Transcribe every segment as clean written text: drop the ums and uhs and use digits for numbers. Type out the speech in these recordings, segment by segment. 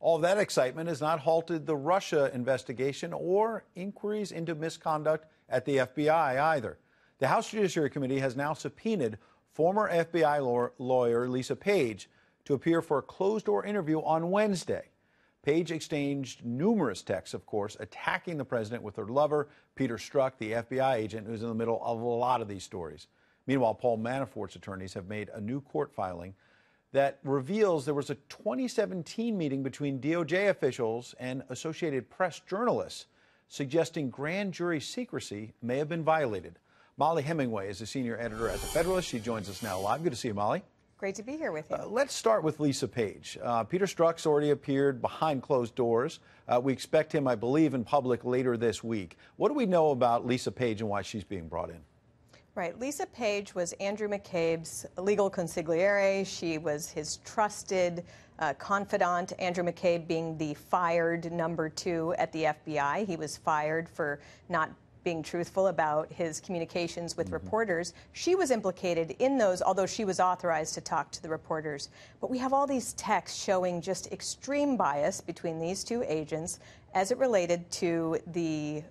All of that excitement has not halted the Russia investigation or inquiries into misconduct at the FBI either. The House Judiciary Committee has now subpoenaed former FBI lawyer Lisa Page to appear for a closed-door interview on Wednesday. Page exchanged numerous texts, of course, attacking the president with her lover, Peter Strzok, the FBI agent who's in the middle of a lot of these stories. Meanwhile, Paul Manafort's attorneys have made a new court filing that reveals there was a 2017 meeting between DOJ officials and Associated Press journalists suggesting grand jury secrecy may have been violated. Molly Hemingway is a senior editor at The Federalist. She joins us now live. Good to see you, Molly. Great to be here with you. Let's start with Lisa Page. Peter Strzok's already appeared behind closed doors. We expect him, I believe, in public later this week. What do we know about Lisa Page and why she's being brought in? Right. Lisa Page was Andrew McCabe's legal consigliere. She was his trusted confidant, Andrew McCabe being the fired number 2 at the FBI. He was fired for not being truthful about his communications with reporters. She was implicated in those, although she was authorized to talk to the reporters. But we have all these texts showing just extreme bias between these two agents as it related to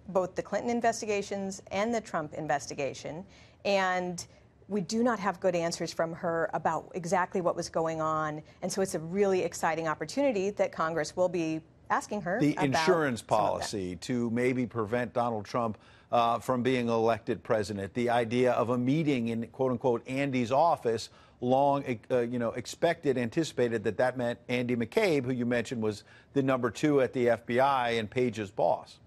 both the Clinton investigations and the Trump investigation. And we do not have good answers from her about exactly what was going on. And so it's a really exciting opportunity that Congress will be asking her the about insurance policy to maybe prevent Donald Trump from being elected president, the idea of a meeting in quote-unquote Andy's office, long expected, anticipated that meant Andy McCabe, who you mentioned was the number 2 at the FBI and Page's boss.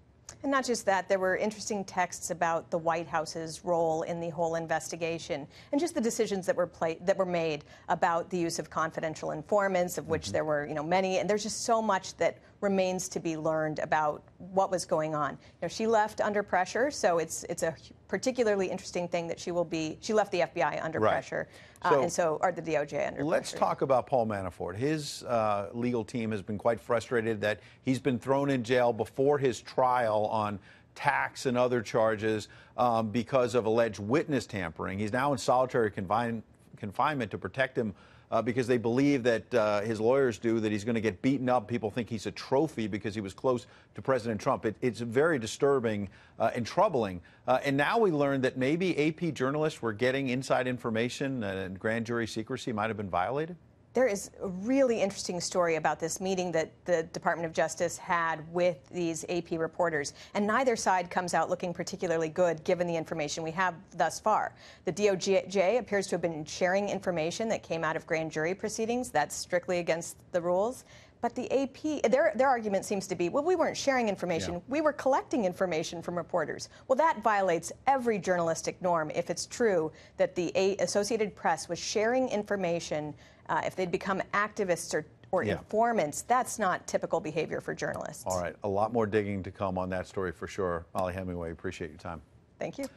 And not just that, there were interesting texts about the White House's role in the whole investigation and just the decisions that were made about the use of confidential informants, of which there were many. And there's just so much that remains to be learned about what was going on. She left under pressure, so it's a particularly interesting thing that she left the FBI under pressure, or the DOJ under pressure. Let's talk about Paul Manafort. His legal team has been quite frustrated that he's been thrown in jail before his trial on tax and other charges because of alleged witness tampering. He's now in solitary confinement to protect him because they believe that his lawyers do, that he's going to get beaten up. People think he's a trophy because he was close to President Trump. It's very disturbing and troubling. And now we learned that maybe AP journalists were getting inside information and grand jury secrecy might have been violated. There is a really interesting story about this meeting that the Department of Justice had with these AP reporters, and neither side comes out looking particularly good given the information we have thus far. The DOJ appears to have been sharing information that came out of grand jury proceedings. That's strictly against the rules. But the AP, their argument seems to be, well, we weren't sharing information. We were collecting information from reporters. Well, that violates every journalistic norm if it's true that the Associated Press was sharing information. If they'd become activists or informants, that's not typical behavior for journalists. All right. A lot more digging to come on that story for sure. Molly Hemingway, appreciate your time. Thank you.